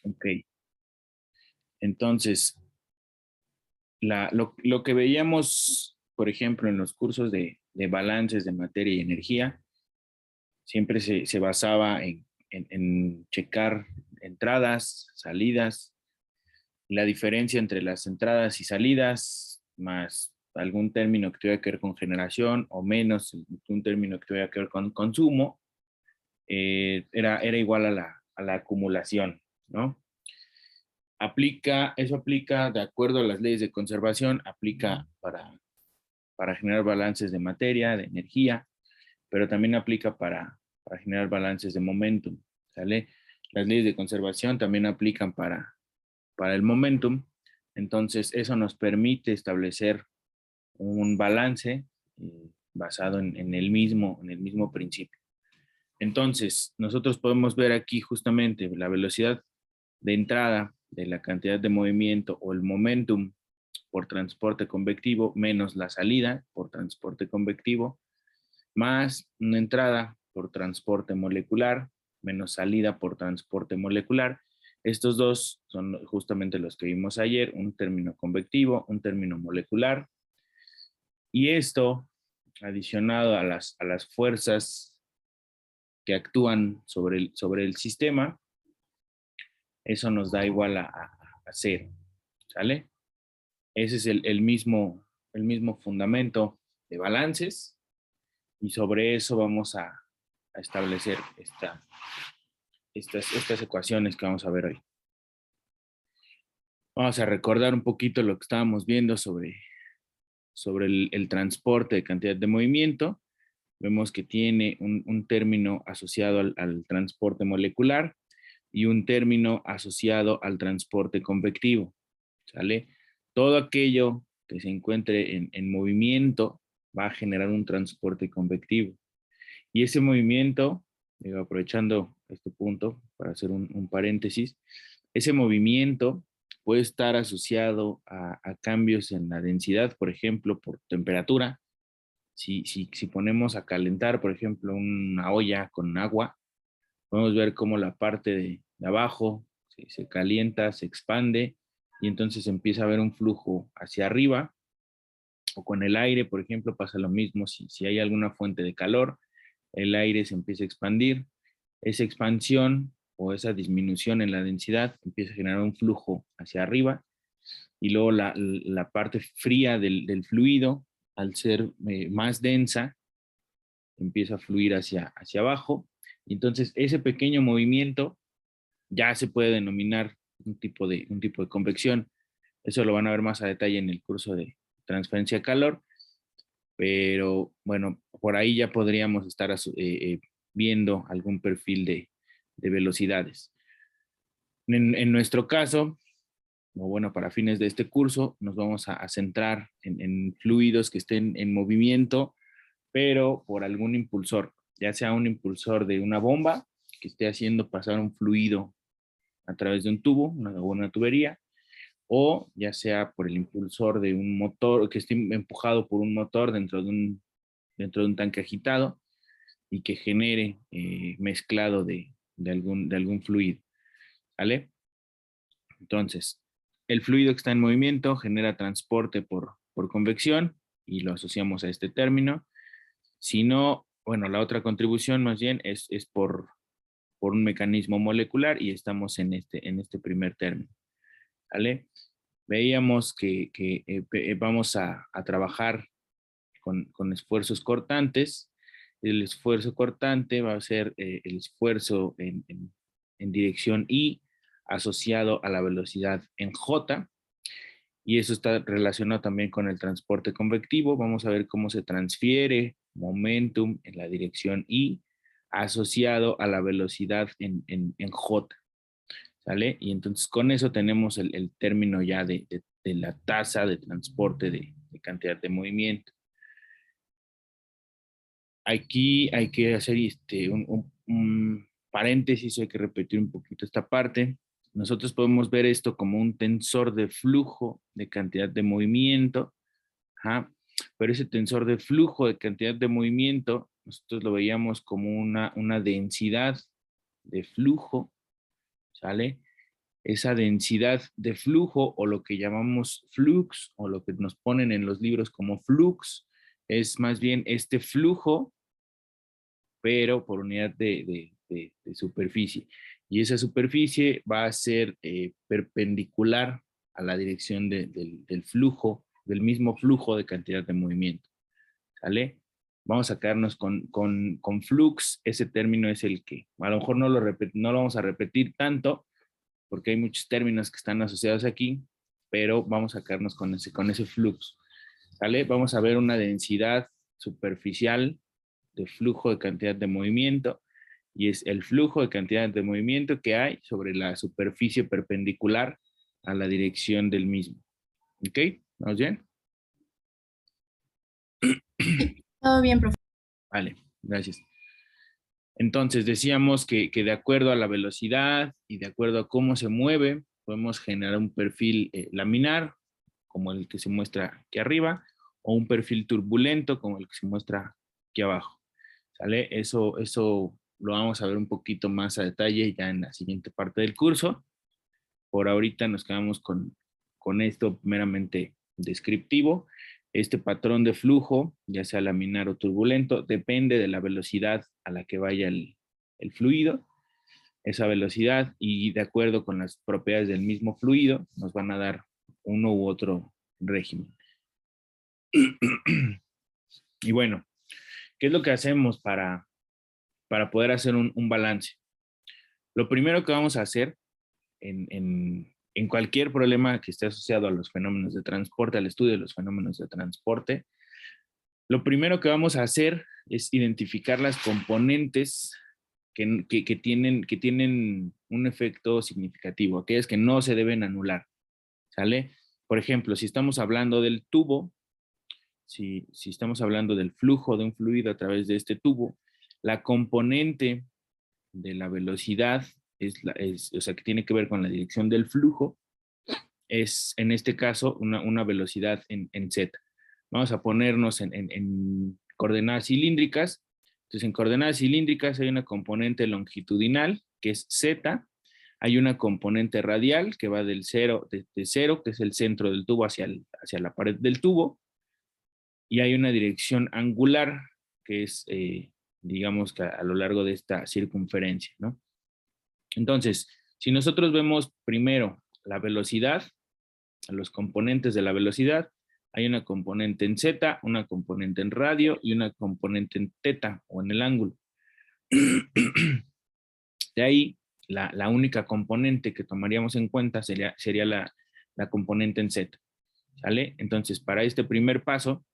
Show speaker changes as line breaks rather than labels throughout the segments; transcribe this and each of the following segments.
Ok, entonces, lo que veíamos, por ejemplo, en los cursos de balances de materia y energía, siempre se basaba en checar entradas, salidas, la diferencia entre las entradas y salidas, más algún término que tuviera que ver con generación o menos un término que tuviera que ver con consumo, era igual a la acumulación, ¿no? Eso aplica de acuerdo a las leyes de conservación, aplica para generar balances de materia, de energía, pero también aplica para generar balances de momentum, ¿sale? Las leyes de conservación también aplican para el momentum, entonces eso nos permite establecer un balance basado en el mismo principio. Entonces, nosotros podemos ver aquí justamente la velocidad de entrada de la cantidad de movimiento o el momentum por transporte convectivo menos la salida por transporte convectivo más una entrada por transporte molecular menos salida por transporte molecular. Estos dos son justamente los que vimos ayer, un término convectivo, un término molecular. Y esto, adicionado a las fuerzas que actúan sobre el sistema, eso nos da igual a cero, ¿sale? Ese es el mismo fundamento de balances y sobre eso vamos a establecer estas ecuaciones que vamos a ver hoy. Vamos a recordar un poquito lo que estábamos viendo sobre el transporte de cantidad de movimiento. Vemos que tiene un término asociado al transporte molecular y un término asociado al transporte convectivo, ¿sale? Todo aquello que se encuentre en movimiento va a generar un transporte convectivo. Y ese movimiento, aprovechando este punto para hacer un paréntesis, ese movimiento puede estar asociado a cambios en la densidad, por ejemplo, por temperatura. Si ponemos a calentar, por ejemplo, una olla con agua, podemos ver cómo la parte de abajo se calienta, se expande y entonces empieza a haber un flujo hacia arriba. O con el aire, por ejemplo, pasa lo mismo. Si hay alguna fuente de calor, el aire se empieza a expandir. Esa expansión o esa disminución en la densidad empieza a generar un flujo hacia arriba y luego la parte fría del fluido, al ser más densa, empieza a fluir hacia abajo. Y entonces ese pequeño movimiento ya se puede denominar un tipo de convección. Eso lo van a ver más a detalle en el curso de transferencia de calor, pero bueno, por ahí ya podríamos estar viendo algún perfil de velocidades. En nuestro caso, o bueno, para fines de este curso, nos vamos a centrar en fluidos que estén en movimiento, pero por algún impulsor, ya sea un impulsor de una bomba que esté haciendo pasar un fluido a través de un tubo, una tubería, o ya sea por el impulsor de un motor que esté empujado por un motor dentro de un tanque agitado y que genere mezclado de algún fluido, ¿vale? Entonces, el fluido que está en movimiento genera transporte por convección y lo asociamos a este término. Si no, bueno, la otra contribución más bien es por un mecanismo molecular y estamos en este primer término, ¿vale? Veíamos que vamos a trabajar con esfuerzos cortantes. El esfuerzo cortante va a ser el esfuerzo en dirección Y asociado a la velocidad en J, y eso está relacionado también con el transporte convectivo. Vamos a ver cómo se transfiere momentum en la dirección Y asociado a la velocidad en J, ¿sale? Y entonces con eso tenemos el término ya de la tasa de transporte de cantidad de movimiento. Aquí hay que hacer un paréntesis, hay que repetir un poquito esta parte. Nosotros podemos ver esto como un tensor de flujo de cantidad de movimiento, ajá, pero ese tensor de flujo de cantidad de movimiento, nosotros lo veíamos como una densidad de flujo, ¿sale? esa densidad de flujo o lo que llamamos flux o lo que nos ponen en los libros como flux, es más bien este flujo, pero por unidad de superficie. Y esa superficie va a ser perpendicular a la dirección del flujo, del mismo flujo de cantidad de movimiento. ¿Sale? Vamos a quedarnos con flux. Ese término es el que a lo mejor no lo vamos a repetir tanto, porque hay muchos términos que están asociados aquí, pero vamos a quedarnos con ese flux. ¿Sale? Vamos a ver una densidad superficial de flujo de cantidad de movimiento, y es el flujo de cantidad de movimiento que hay sobre la superficie perpendicular a la dirección del mismo. ¿Ok? ¿Vamos bien?
Todo bien, profe.
Vale, gracias. Entonces decíamos que de acuerdo a la velocidad y de acuerdo a cómo se mueve, podemos generar un perfil laminar, como el que se muestra aquí arriba, o un perfil turbulento, como el que se muestra aquí abajo. ¿Sale? Eso lo vamos a ver un poquito más a detalle ya en la siguiente parte del curso. Por ahorita nos quedamos con esto meramente descriptivo. Este patrón de flujo, ya sea laminar o turbulento, depende de la velocidad a la que vaya el fluido. Esa velocidad y de acuerdo con las propiedades del mismo fluido, nos van a dar uno u otro régimen. Y bueno, ¿qué es lo que hacemos para poder hacer un balance? Lo primero que vamos a hacer en cualquier problema que esté asociado a los fenómenos de transporte, al estudio de los fenómenos de transporte, lo primero que vamos a hacer es identificar las componentes que tienen un efecto significativo, aquellas que no se deben anular, ¿sale? Por ejemplo, si estamos hablando del tubo, si estamos hablando del flujo de un fluido a través de este tubo, la componente de la velocidad, o sea, que tiene que ver con la dirección del flujo, es en este caso una velocidad en z. Vamos a ponernos en coordenadas cilíndricas. Entonces, en coordenadas cilíndricas hay una componente longitudinal, que es z, hay una componente radial que va del cero, de cero, que es el centro del tubo, hacia la pared del tubo, y hay una dirección angular, que es, digamos, que a lo largo de esta circunferencia, ¿no? Entonces, si nosotros vemos primero la velocidad, los componentes de la velocidad, hay una componente en z, una componente en radio y una componente en teta o en el ángulo. De ahí, la única componente que tomaríamos en cuenta sería la componente en z. ¿Sale? Entonces, para este primer paso,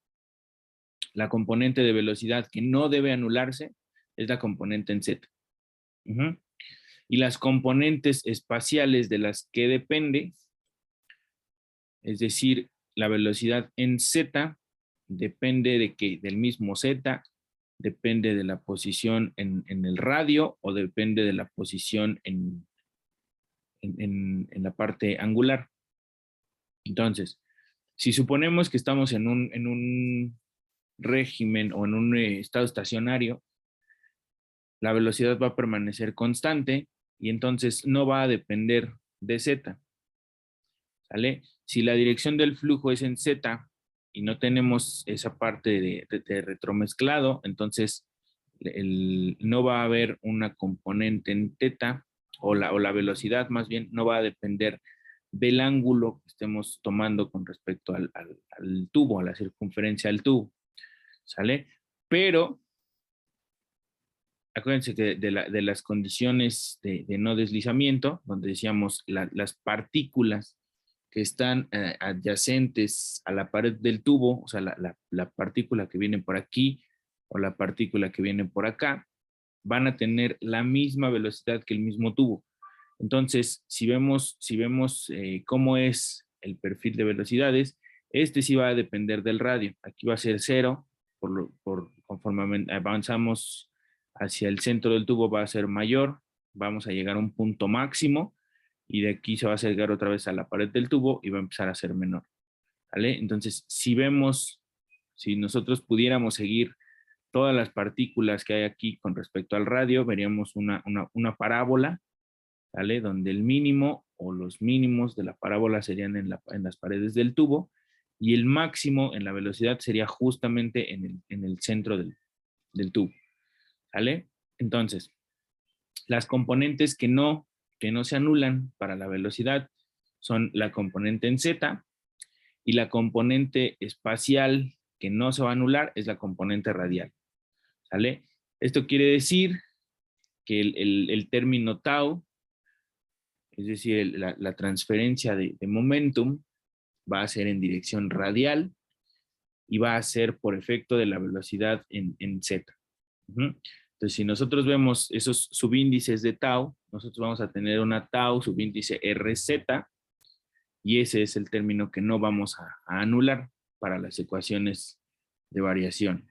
la componente de velocidad que no debe anularse es la componente en z. Y las componentes espaciales de las que depende, es decir, la velocidad en z depende del mismo z, depende de la posición en el radio o depende de la posición en la parte angular. Entonces, si suponemos que estamos en un régimen o en un estado estacionario, la velocidad va a permanecer constante y entonces no va a depender de z. ¿Sale? Si la dirección del flujo es en z y no tenemos esa parte de retromezclado, entonces no va a haber una componente en teta, o la velocidad más bien no va a depender del ángulo que estemos tomando con respecto al tubo, a la circunferencia del tubo. ¿Sale? Pero acuérdense que de las condiciones de no deslizamiento, donde decíamos las partículas que están adyacentes a la pared del tubo, o sea, la partícula que viene por aquí o la partícula que viene por acá, van a tener la misma velocidad que el mismo tubo. Entonces, si vemos cómo es el perfil de velocidades, este sí va a depender del radio. Aquí va a ser cero, conforme avanzamos hacia el centro del tubo va a ser mayor, vamos a llegar a un punto máximo y de aquí se va a acercar otra vez a la pared del tubo y va a empezar a ser menor. ¿Vale? Entonces, si nosotros pudiéramos seguir todas las partículas que hay aquí con respecto al radio, veríamos una parábola ¿vale? Donde el mínimo o los mínimos de la parábola serían en las paredes del tubo y el máximo en la velocidad sería justamente en el centro del tubo, ¿vale? Entonces, las componentes que no se anulan para la velocidad son la componente en Z y la componente espacial que no se va a anular es la componente radial, ¿vale? Esto quiere decir que el término tau, es decir, la transferencia de momentum, va a ser en dirección radial y va a ser por efecto de la velocidad en Z. Entonces, si nosotros vemos esos subíndices de tau, nosotros vamos a tener una tau subíndice RZ y ese es el término que no vamos a anular para las ecuaciones de variación.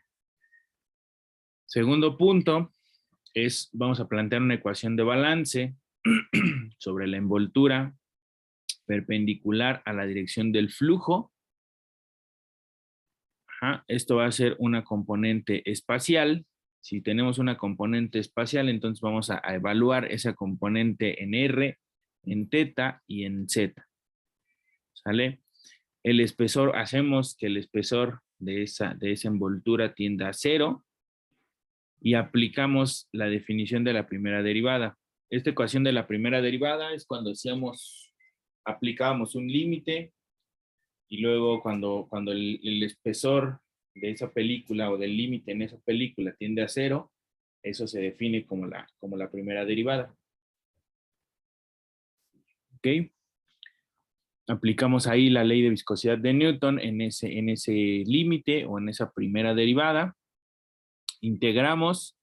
Segundo punto es, vamos a plantear una ecuación de balance sobre la envoltura perpendicular a la dirección del flujo. Esto va a ser una componente espacial. Si tenemos una componente espacial, entonces vamos a evaluar esa componente en R, en θ y en Z. ¿Sale? El espesor, hacemos que el espesor de esa envoltura tienda a 0 y aplicamos la definición de la primera derivada. Esta ecuación de la primera derivada es cuando aplicábamos un límite y luego cuando el espesor de esa película o del límite en esa película tiende a 0, eso se define como la primera derivada. ¿Ok? Aplicamos ahí la ley de viscosidad de Newton en ese límite o en esa primera derivada. Integramos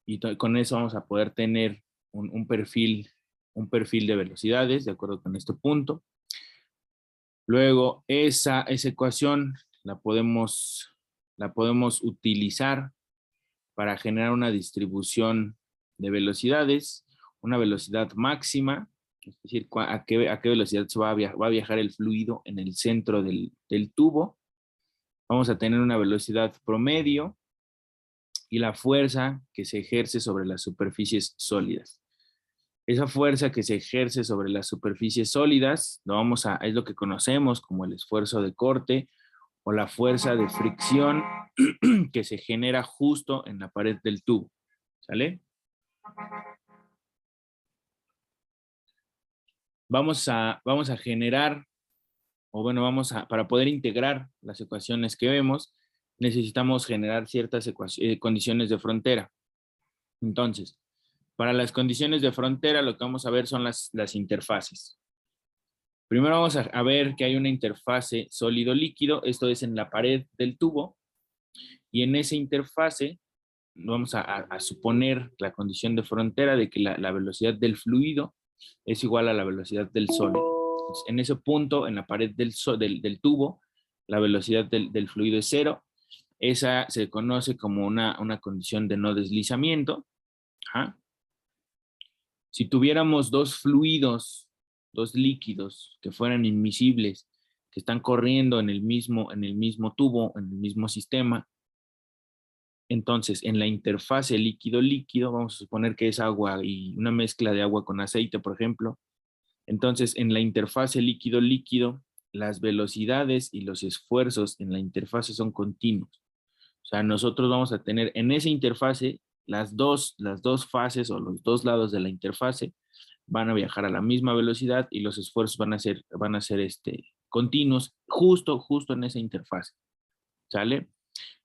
y con eso vamos a poder tener un perfil de velocidades de acuerdo con este punto. Luego esa ecuación la podemos utilizar para generar una distribución de velocidades, una velocidad máxima, es decir, a qué velocidad se va a viajar el fluido en el centro del tubo. Vamos a tener una velocidad promedio y la fuerza que se ejerce sobre las superficies sólidas. Esa fuerza que se ejerce sobre las superficies sólidas es lo que conocemos como el esfuerzo de corte o la fuerza de fricción que se genera justo en la pared del tubo. ¿Sale? Vamos a generar, o bueno, para poder integrar las ecuaciones que vemos, necesitamos generar ciertas condiciones de frontera. Entonces, para las condiciones de frontera, lo que vamos a ver son las interfaces. Primero vamos a ver que hay una interfase sólido-líquido, esto es en la pared del tubo, y en esa interfase vamos a suponer la condición de frontera de que la velocidad del fluido es igual a la velocidad del sólido. Entonces, en ese punto, en la pared del tubo, la velocidad del fluido es 0. Esa se conoce como una condición de no deslizamiento. Ajá. Si tuviéramos dos fluidos, dos líquidos que fueran inmiscibles, que están corriendo en el mismo tubo, en el mismo sistema, entonces en la interfase líquido-líquido, vamos a suponer que es agua y una mezcla de agua con aceite, por ejemplo. Entonces en la interfase líquido-líquido, las velocidades y los esfuerzos en la interfase son continuos. O sea, nosotros vamos a tener en esa interfase las dos fases o los dos lados de la interfase van a viajar a la misma velocidad y los esfuerzos van a ser continuos justo en esa interfase. ¿Sale?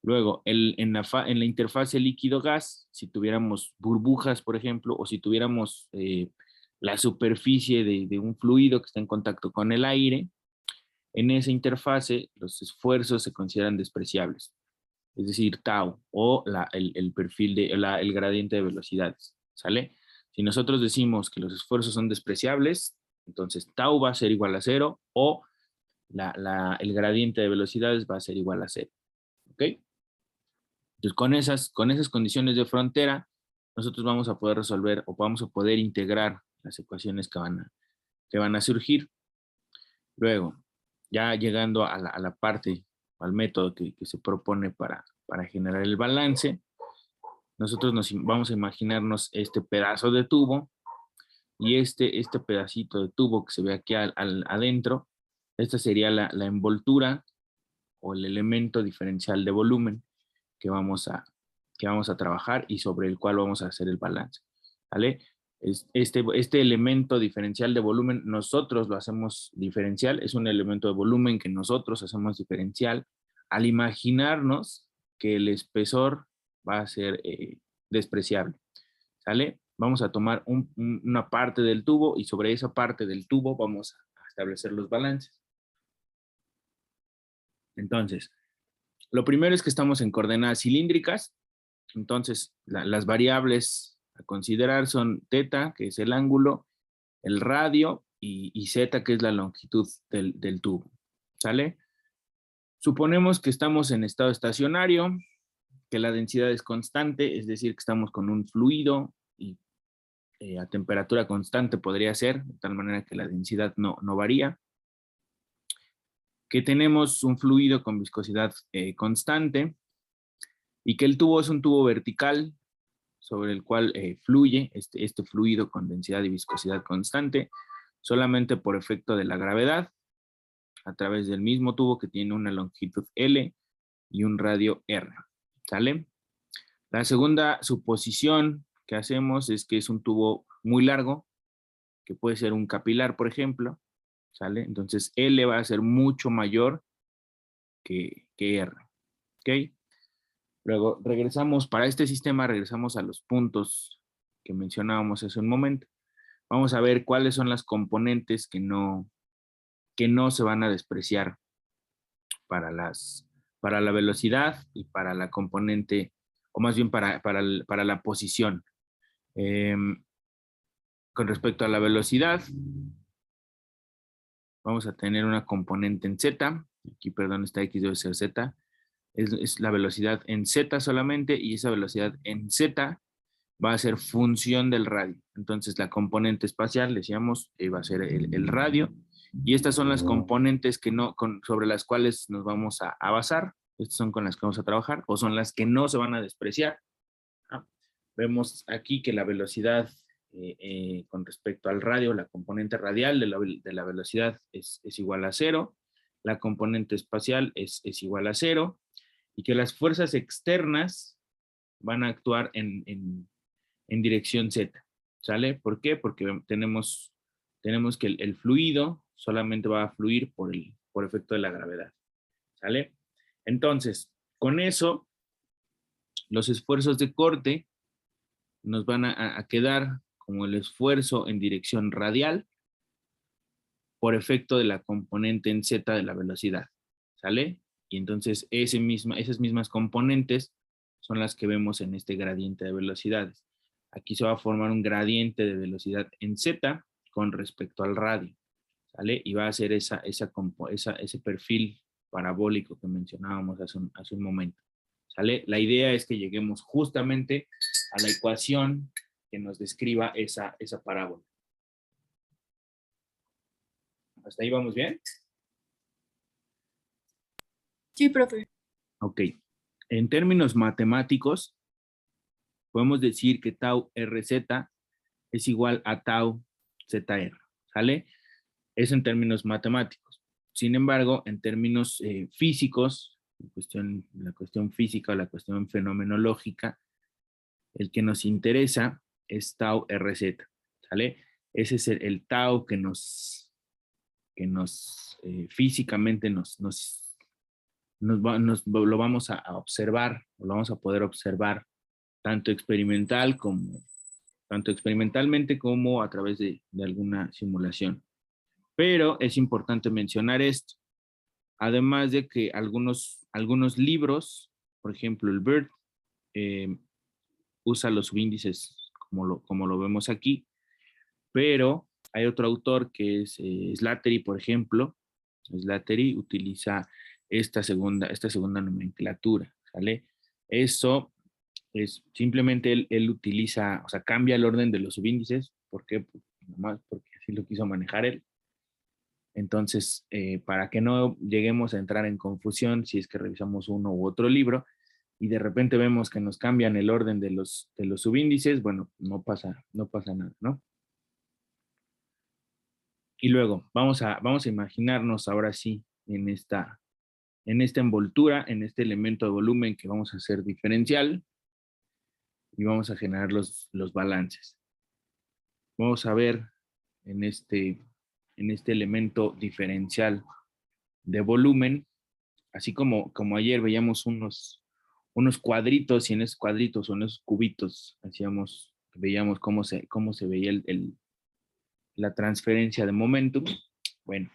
Luego, en la interfase líquido-gas, si tuviéramos burbujas, por ejemplo, o si tuviéramos la superficie de un fluido que está en contacto con el aire, en esa interfase los esfuerzos se consideran despreciables. Es decir, tau, o el perfil el gradiente de velocidades, ¿sale? Si nosotros decimos que los esfuerzos son despreciables, entonces tau va a ser igual a 0 o el gradiente de velocidades va a ser igual a 0, ¿ok? Entonces, con esas condiciones de frontera, nosotros vamos a poder resolver o vamos a poder integrar las ecuaciones que van a surgir. Luego, ya llegando a la parte, al método que se propone para generar el balance, nosotros vamos a imaginarnos este pedazo de tubo y este pedacito de tubo que se ve aquí adentro, esta sería la envoltura o el elemento diferencial de volumen que vamos a trabajar y sobre el cual vamos a hacer el balance, ¿vale? Este elemento diferencial de volumen nosotros lo hacemos diferencial, es un elemento de volumen que nosotros hacemos diferencial al imaginarnos que el espesor va a ser despreciable, ¿sale? Vamos a tomar una parte del tubo y sobre esa parte del tubo vamos a establecer los balances. Entonces, lo primero es que estamos en coordenadas cilíndricas, entonces las variables a considerar son teta, que es el ángulo, el radio, y zeta, que es la longitud del tubo, ¿sale? Suponemos que estamos en estado estacionario, que la densidad es constante, es decir, que estamos con un fluido y a temperatura constante podría ser, de tal manera que la densidad no varía. Que tenemos un fluido con viscosidad constante y que el tubo es un tubo vertical sobre el cual fluye este fluido con densidad y viscosidad constante solamente por efecto de la gravedad a través del mismo tubo que tiene una longitud L y un radio R, ¿sale? La segunda suposición que hacemos es que es un tubo muy largo, que puede ser un capilar, por ejemplo, ¿sale? Entonces L va a ser mucho mayor que R, ¿ok? Luego regresamos, para este sistema regresamos a los puntos que mencionábamos hace un momento. Vamos a ver cuáles son las componentes que no se van a despreciar para la velocidad y para la componente, o más bien para la posición. Con respecto a la velocidad, vamos a tener una componente en Z. Aquí, perdón, esta X debe ser Z. Es la velocidad en Z solamente, y esa velocidad en Z va a ser función del radio. Entonces la componente espacial, decíamos, va a ser el radio, y estas son las componentes sobre las cuales nos vamos a basar. Estas son con las que vamos a trabajar, o son las que no se van a despreciar. Vemos aquí que la velocidad con respecto al radio, la componente radial de la velocidad es igual a 0, la componente espacial es igual a 0, y que las fuerzas externas van a actuar en dirección Z, ¿sale? ¿Por qué? Porque tenemos que el fluido solamente va a fluir por efecto de la gravedad, ¿sale? Entonces, con eso, los esfuerzos de corte nos van a quedar como el esfuerzo en dirección radial por efecto de la componente en Z de la velocidad, ¿sale? Y entonces esas mismas componentes son las que vemos en este gradiente de velocidades. Aquí se va a formar un gradiente de velocidad en Z con respecto al radio, ¿sale? Y va a ser ese perfil parabólico que mencionábamos hace un momento, ¿sale? La idea es que lleguemos justamente a la ecuación que nos describa esa parábola. ¿Hasta ahí vamos bien?
Sí, profe.
Ok. En términos matemáticos, podemos decir que tau RZ es igual a tau ZR, ¿sale? Eso en términos matemáticos. Sin embargo, en términos físicos, la cuestión física o la cuestión fenomenológica, el que nos interesa es tau RZ, ¿sale? Ese es el tau que físicamente lo vamos a observar, o lo vamos a poder observar tanto experimentalmente como a través de alguna simulación. Pero es importante mencionar esto, además de que algunos libros, por ejemplo el BERT, usa los subíndices como lo vemos aquí, pero hay otro autor que es Slattery, por ejemplo. Slattery utiliza esta segunda nomenclatura, ¿sale? Eso es simplemente él utiliza, o sea, cambia el orden de los subíndices. ¿Por qué? Pues, nomás porque así lo quiso manejar él. Entonces, para que no lleguemos a entrar en confusión si es que revisamos uno u otro libro y de repente vemos que nos cambian el orden de los subíndices, bueno, no pasa nada, ¿no? Y luego vamos a imaginarnos ahora sí en esta envoltura, en este elemento de volumen que vamos a hacer diferencial y vamos a generar los balances. Vamos a ver en este elemento diferencial de volumen, así como ayer veíamos unos cuadritos y en esos cuadritos o en esos cubitos veíamos cómo se veía la transferencia de momentum. Bueno,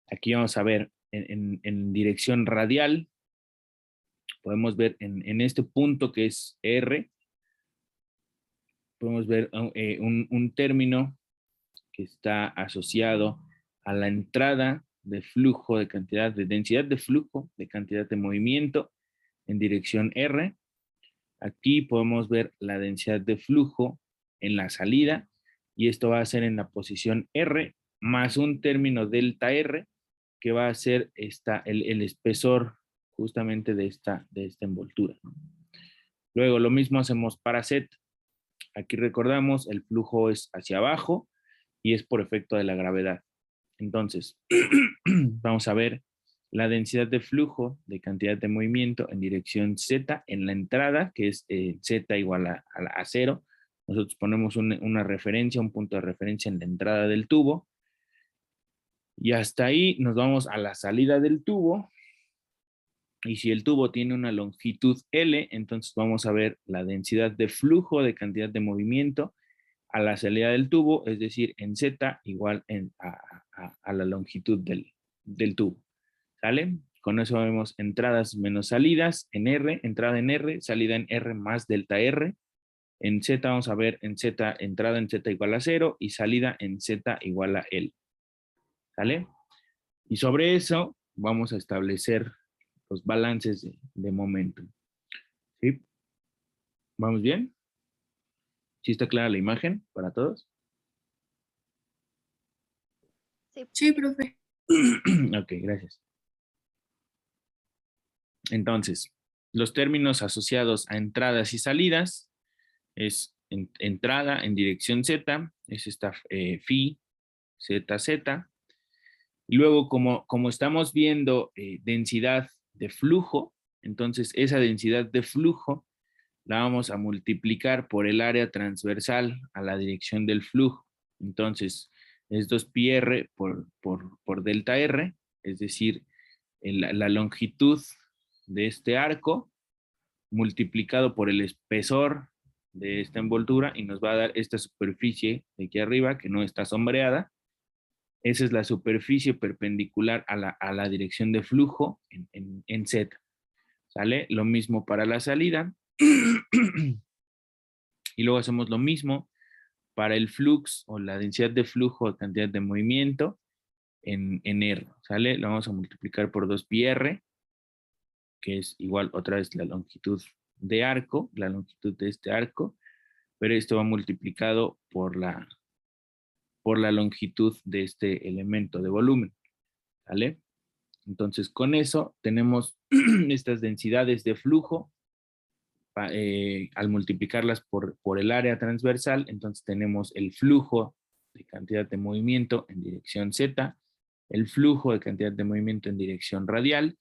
aquí vamos a ver en dirección radial, podemos ver en este punto que es R, podemos ver un término que está asociado a la entrada de flujo de cantidad, de densidad de flujo, de cantidad de movimiento en dirección R. Aquí podemos ver la densidad de flujo en la salida y esto va a ser en la posición R más un término delta R que va a ser el espesor justamente de esta envoltura. Luego lo mismo hacemos para Z. Aquí recordamos el flujo es hacia abajo y es por efecto de la gravedad. Entonces, vamos a ver la densidad de flujo de cantidad de movimiento en dirección Z en la entrada, que es Z igual a 0. Nosotros ponemos una referencia, un punto de referencia en la entrada del tubo. Y hasta ahí nos vamos a la salida del tubo. Y si el tubo tiene una longitud L, entonces vamos a ver la densidad de flujo de cantidad de movimiento a la salida del tubo, es decir, en Z igual a la longitud del tubo. ¿Sale? Con eso vemos entradas menos salidas en R, entrada en R, salida en R más delta R. En Z vamos a ver en Z, entrada en Z igual a 0 y salida en Z igual a L. ¿Sale? Y sobre eso vamos a establecer los balances de momento. ¿Sí? ¿Vamos bien? ¿Sí está clara la imagen para todos?
Sí, profe.
Ok, gracias. Entonces, los términos asociados a entradas y salidas es entrada en dirección Z, es esta phi ZZ. Y luego, como estamos viendo densidad de flujo, entonces esa densidad de flujo la vamos a multiplicar por el área transversal a la dirección del flujo. Entonces, es 2πr por delta R, es decir, la longitud de este arco multiplicado por el espesor de esta envoltura y nos va a dar esta superficie de aquí arriba que no está sombreada. Esa es la superficie perpendicular a la dirección de flujo en Z. ¿Sale? Lo mismo para la salida. Y luego hacemos lo mismo para el flux o la densidad de flujo o cantidad de movimiento en R. ¿Sale? Lo vamos a multiplicar por 2πr, que es igual otra vez la longitud de arco, la longitud de este arco, pero esto va multiplicado por la longitud de este elemento de volumen. ¿Vale? Entonces, con eso tenemos estas densidades de flujo. Al multiplicarlas por el área transversal, entonces tenemos el flujo de cantidad de movimiento en dirección Z, el flujo de cantidad de movimiento en dirección radial,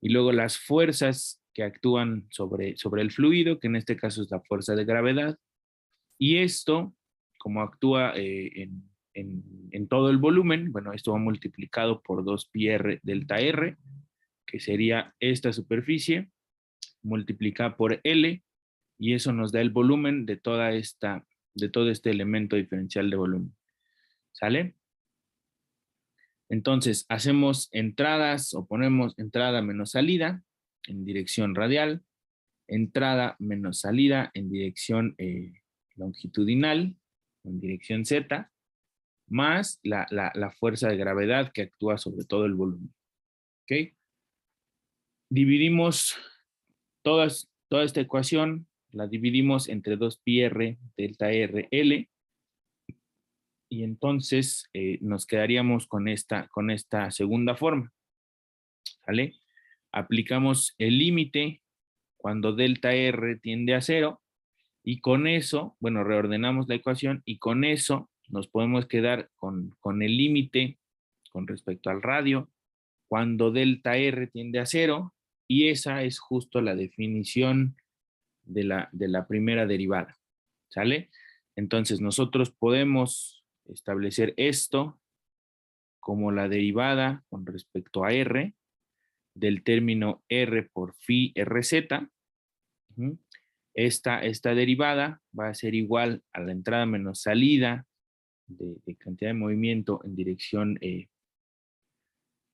y luego las fuerzas que actúan sobre el fluido, que en este caso es la fuerza de gravedad, y esto, como actúa en todo el volumen, bueno, esto va multiplicado por 2πr delta R, que sería esta superficie, multiplicada por L, y eso nos da el volumen de todo este elemento diferencial de volumen. ¿Sale? Entonces, hacemos entradas o ponemos entrada menos salida en dirección radial, entrada menos salida en dirección longitudinal, en dirección Z, más la fuerza de gravedad que actúa sobre todo el volumen. ¿Ok? Dividimos toda esta ecuación, la dividimos entre 2πr delta R L, y entonces nos quedaríamos con esta segunda forma. ¿Sale? Aplicamos el límite cuando delta R tiende a 0 y con eso, bueno, reordenamos la ecuación y con eso nos podemos quedar con el límite con respecto al radio cuando delta R tiende a 0, y esa es justo la definición de la primera derivada, ¿sale? Entonces nosotros podemos establecer esto como la derivada con respecto a R del término R por phi RZ. Esta derivada va a ser igual a la entrada menos salida de cantidad de movimiento en dirección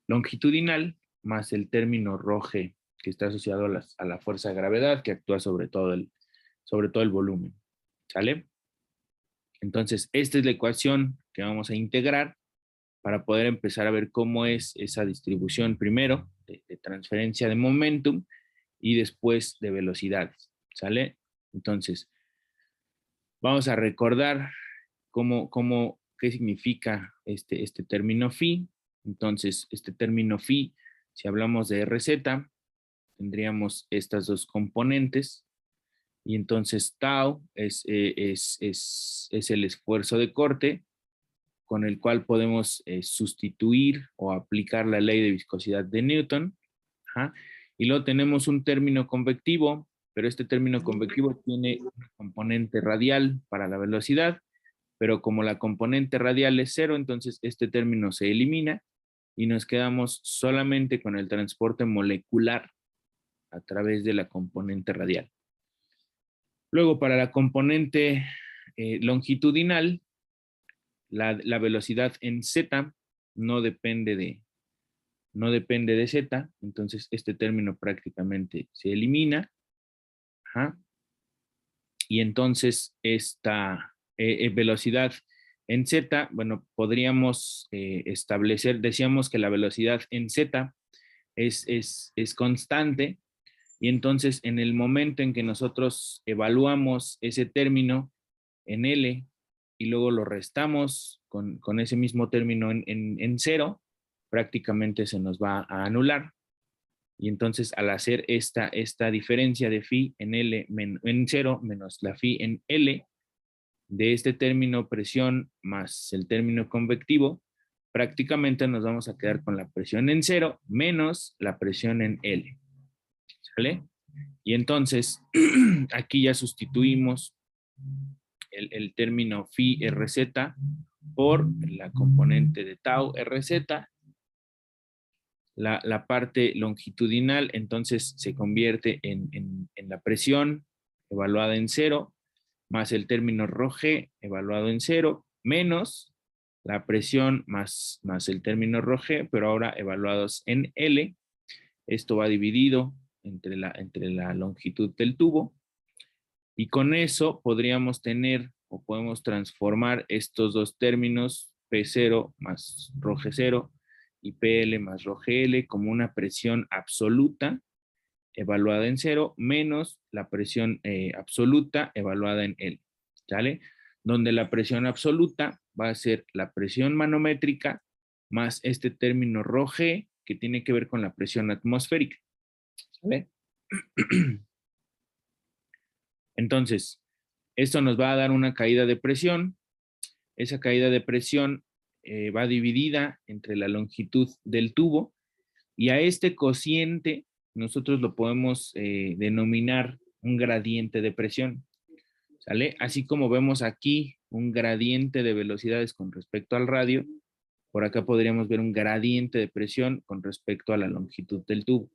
longitudinal más el término ρg que está asociado a la fuerza de gravedad que actúa sobre todo el volumen, ¿sale? Entonces, esta es la ecuación que vamos a integrar para poder empezar a ver cómo es esa distribución primero de transferencia de momentum y después de velocidades, ¿sale? Entonces, vamos a recordar qué significa este término phi. Entonces, este término phi, si hablamos de RZ, tendríamos estas dos componentes, y entonces tau es el esfuerzo de corte con el cual podemos sustituir o aplicar la ley de viscosidad de Newton. Ajá. Y luego tenemos un término convectivo, pero este término convectivo tiene una componente radial para la velocidad, pero como la componente radial es 0, entonces este término se elimina y nos quedamos solamente con el transporte molecular a través de la componente radial. Luego, para la componente longitudinal, la velocidad en z no depende de z, entonces este término prácticamente se elimina. Ajá. Y entonces esta velocidad en z, bueno, podríamos establecer, decíamos que la velocidad en z es constante, y entonces en el momento en que nosotros evaluamos ese término en L y luego lo restamos con ese mismo término en 0, prácticamente se nos va a anular. Y entonces al hacer esta diferencia de phi en L en 0 menos la phi en L de este término presión más el término convectivo, prácticamente nos vamos a quedar con la presión en 0 menos la presión en L. ¿Sale? Y entonces aquí ya sustituimos el término phi RZ por la componente de tau RZ. La parte longitudinal entonces se convierte en la presión evaluada en 0, más el término ρg evaluado en 0, menos la presión más el término ρg, pero ahora evaluados en L. Esto va dividido entre la longitud del tubo, y con eso podríamos tener o podemos transformar estos dos términos, P0 más ρg0 y PL más ρgL, como una presión absoluta evaluada en 0 menos la presión absoluta evaluada en L, ¿sale? Donde la presión absoluta va a ser la presión manométrica más este término ρg que tiene que ver con la presión atmosférica, ¿sale? Entonces, esto nos va a dar una caída de presión. Esa caída de presión va dividida entre la longitud del tubo, y a este cociente nosotros lo podemos denominar un gradiente de presión, ¿sale? Así como vemos aquí un gradiente de velocidades con respecto al radio, por acá podríamos ver un gradiente de presión con respecto a la longitud del tubo.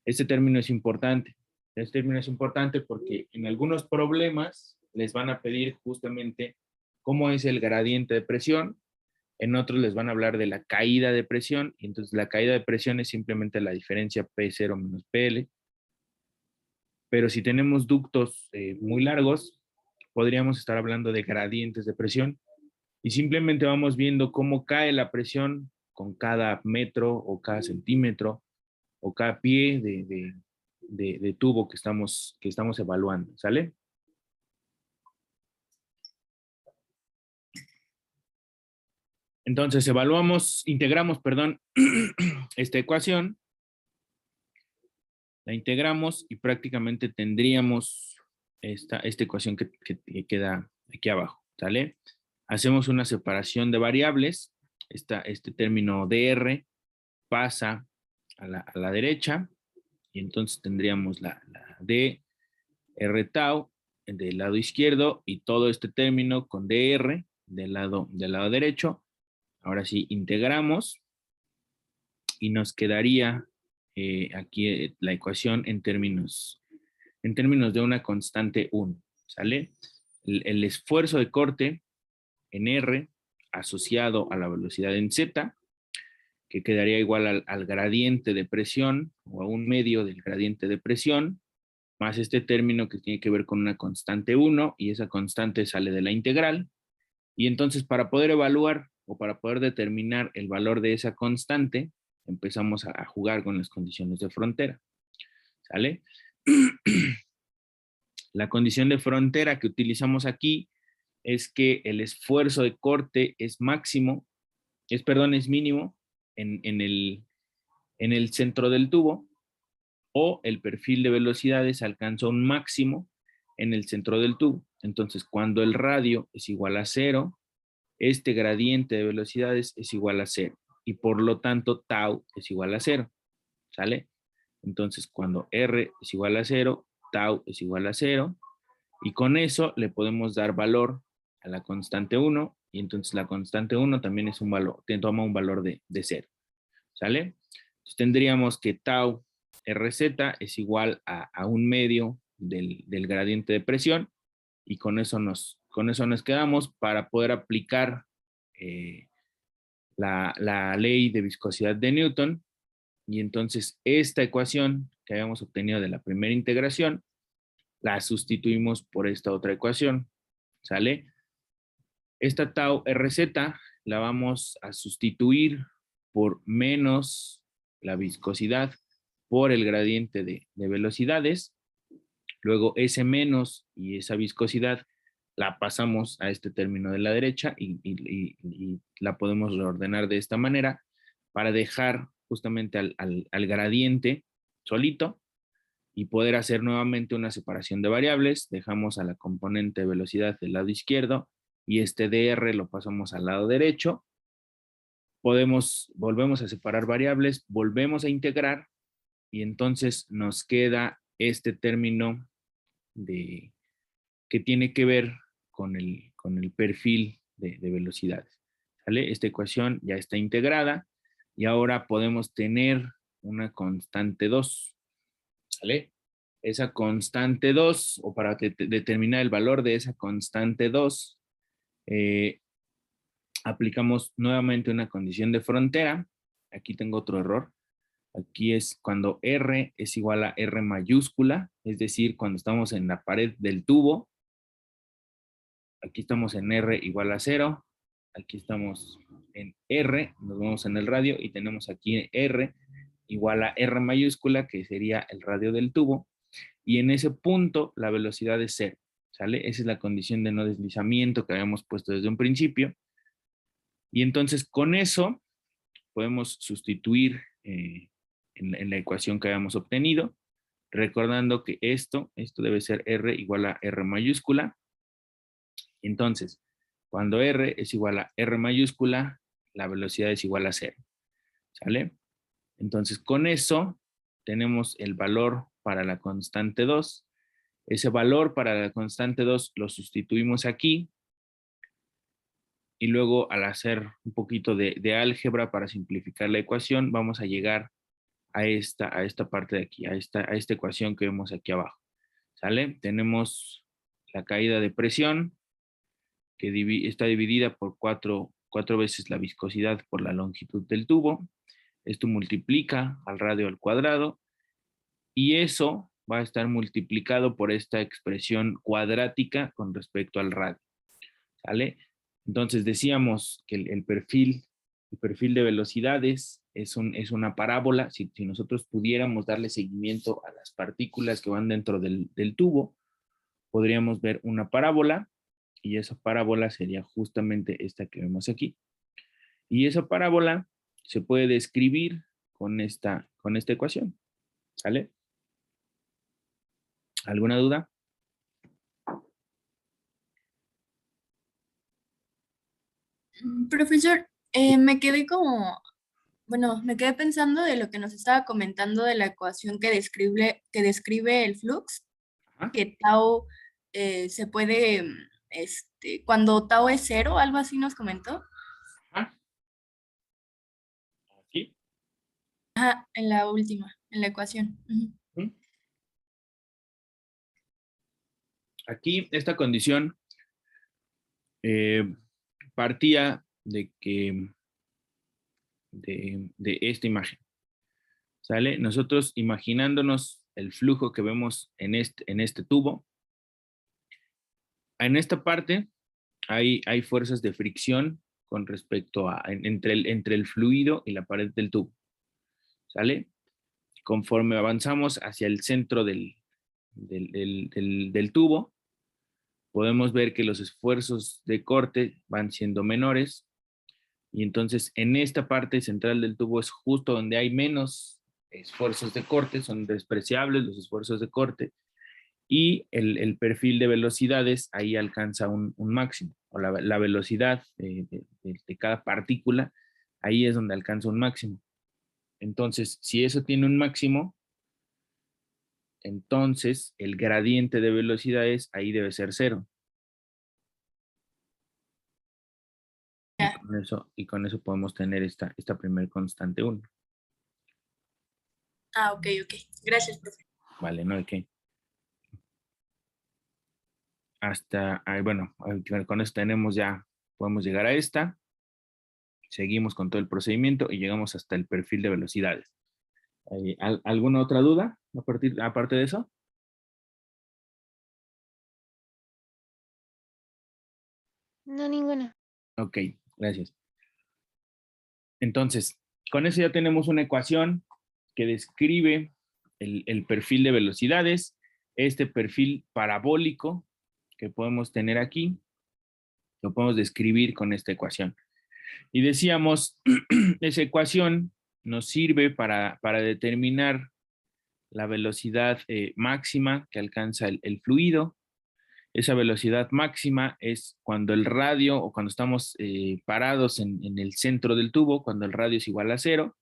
Este término es importante. Este término es importante porque en algunos problemas les van a pedir justamente cómo es el gradiente de presión, en otros les van a hablar de la caída de presión, y entonces la caída de presión es simplemente la diferencia P0 menos PL. Pero si tenemos ductos muy largos, podríamos estar hablando de gradientes de presión, y simplemente vamos viendo cómo cae la presión con cada metro o cada centímetro o cada pie de tubo que estamos evaluando, ¿sale? Entonces integramos, perdón, esta ecuación, la integramos y prácticamente tendríamos esta ecuación que queda aquí abajo, ¿sale? Hacemos una separación de variables. Este término dr pasa a la derecha y entonces tendríamos la dr tau del lado izquierdo y todo este término con dr del lado derecho. Ahora sí, integramos y nos quedaría aquí la ecuación en términos de una constante 1, ¿sale? El esfuerzo de corte en R asociado a la velocidad en Z, que quedaría igual al gradiente de presión o a un medio del gradiente de presión, más este término que tiene que ver con una constante 1 y esa constante sale de la integral. Y entonces para poder evaluar o para poder determinar el valor de esa constante, empezamos a jugar con las condiciones de frontera, ¿sale? La condición de frontera que utilizamos aquí es que el esfuerzo de corte es mínimo en el centro del tubo, o el perfil de velocidades alcanza un máximo en el centro del tubo. Entonces, cuando el radio es igual a 0, este gradiente de velocidades es igual a 0 y por lo tanto tau es igual a 0, ¿sale? Entonces, cuando R es igual a 0, tau es igual a 0 y con eso le podemos dar valor a la constante 1 y entonces la constante 1 también es un valor, toma un valor de 0, ¿sale? Entonces tendríamos que tau RZ es igual a un medio del gradiente de presión y con eso nos quedamos para poder aplicar la ley de viscosidad de Newton. Y entonces esta ecuación que habíamos obtenido de la primera integración la sustituimos por esta otra ecuación, ¿sale? Esta tau RZ la vamos a sustituir por menos la viscosidad por el gradiente de velocidades. Luego ese menos y esa viscosidad la pasamos a este término de la derecha y la podemos reordenar de esta manera para dejar justamente al gradiente solito y poder hacer nuevamente una separación de variables. Dejamos a la componente de velocidad del lado izquierdo y este dr lo pasamos al lado derecho. Volvemos a separar variables, volvemos a integrar y entonces nos queda este término que tiene que ver con el perfil de velocidades, ¿sale? Esta ecuación ya está integrada y ahora podemos tener una constante 2, ¿sale? Esa constante 2, o para determinar el valor de esa constante 2, aplicamos nuevamente una condición de frontera. Aquí tengo otro error. Aquí es cuando R es igual a R mayúscula, es decir, cuando estamos en la pared del tubo. Aquí estamos en R igual a 0. Aquí estamos en R, nos vemos en el radio y tenemos aquí R igual a R mayúscula, que sería el radio del tubo. Y en ese punto la velocidad es 0, ¿sale? Esa es la condición de no deslizamiento que habíamos puesto desde un principio. Y entonces con eso podemos sustituir en la ecuación que habíamos obtenido, recordando que esto debe ser R igual a R mayúscula. Entonces, cuando R es igual a R mayúscula, la velocidad es igual a 0, ¿sale? Entonces, con eso tenemos el valor para la constante 2. Ese valor para la constante 2 lo sustituimos aquí. Y luego, al hacer un poquito de álgebra para simplificar la ecuación, vamos a llegar a esta parte de aquí, a esta ecuación que vemos aquí abajo, ¿sale? Tenemos la caída de presión, que está dividida por cuatro veces la viscosidad por la longitud del tubo. Esto multiplica al radio al cuadrado y eso va a estar multiplicado por esta expresión cuadrática con respecto al radio, ¿sale? Entonces decíamos que el perfil de velocidades es una parábola. Si nosotros pudiéramos darle seguimiento a las partículas que van dentro del tubo, podríamos ver una parábola y esa parábola sería justamente esta que vemos aquí. Y esa parábola se puede describir con esta ecuación, ¿sale? ¿Alguna duda?
Profesor, me quedé me quedé pensando de lo que nos estaba comentando de la ecuación que describe el flux,
Ajá,
que tau se puede, cuando tau es cero, algo así nos comentó.
ajá, aquí.
Ajá, en la última, en la ecuación. Ujú.
Ujú. Aquí esta condición partía de que de esta imagen, ¿sale? Nosotros imaginándonos el flujo que vemos en este tubo, en esta parte hay fuerzas de fricción con respecto a entre el fluido y la pared del tubo, ¿sale? Conforme avanzamos hacia el centro del tubo, podemos ver que los esfuerzos de corte van siendo menores y entonces en esta parte central del tubo es justo donde hay menos esfuerzos de corte, son despreciables los esfuerzos de corte y el perfil de velocidades ahí alcanza un máximo, o la velocidad de cada partícula, ahí es donde alcanza un máximo. Entonces, si eso tiene un máximo, entonces el gradiente de velocidades ahí debe ser cero.
Ya.
Y con eso podemos tener esta primer constante 1.
Ah, ok, ok. Gracias, profe.
Vale, ¿no? ¿De qué? Hasta, bueno, con esto tenemos ya, podemos llegar a esta, seguimos con todo el procedimiento y llegamos hasta el perfil de velocidades. ¿Alguna otra duda aparte de eso?
No, ninguna.
Ok, gracias. Entonces, con eso ya tenemos una ecuación que describe el perfil de velocidades, este perfil parabólico que podemos tener aquí, lo podemos describir con esta ecuación. Y decíamos, esa ecuación nos sirve para determinar la velocidad máxima que alcanza el fluido. Esa velocidad máxima es cuando el radio o cuando estamos parados en el centro del tubo, cuando el radio es igual a cero,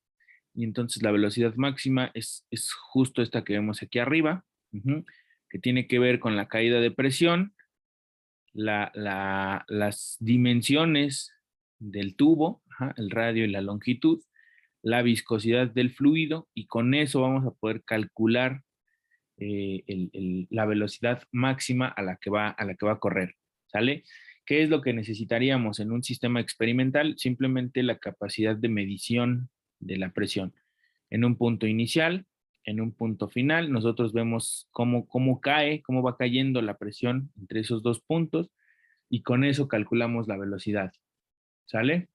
y entonces la velocidad máxima es justo esta que vemos aquí arriba, que tiene que ver con la caída de presión, las dimensiones del tubo, el radio y la longitud, la viscosidad del fluido, y con eso vamos a poder calcular la velocidad máxima a la que va a correr, ¿sale? ¿Qué es lo que necesitaríamos en un sistema experimental? Simplemente la capacidad de medición de la presión. En un punto inicial, en un punto final, nosotros vemos cómo cae, cómo va cayendo la presión entre esos dos puntos y con eso calculamos la velocidad, ¿sale?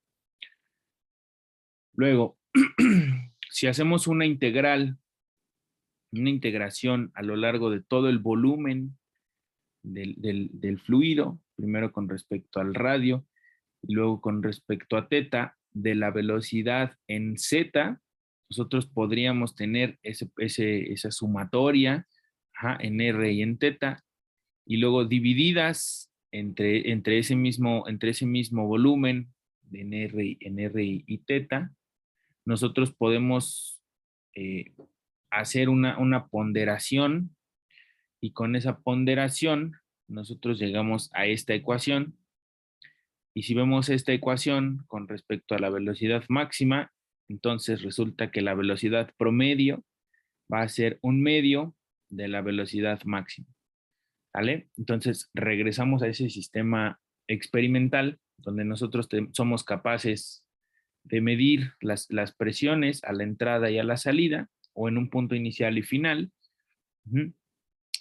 Luego, si hacemos una integración a lo largo de todo el volumen del fluido, primero con respecto al radio y luego con respecto a teta, de la velocidad en z, nosotros podríamos tener esa sumatoria en r y en teta, y luego divididas entre ese mismo volumen en r y teta, nosotros podemos hacer una ponderación y con esa ponderación nosotros llegamos a esta ecuación. Y si vemos esta ecuación con respecto a la velocidad máxima, entonces resulta que la velocidad promedio va a ser un medio de la velocidad máxima. ¿Vale? Entonces regresamos a ese sistema experimental donde nosotros somos capaces de medir las presiones a la entrada y a la salida o en un punto inicial y final.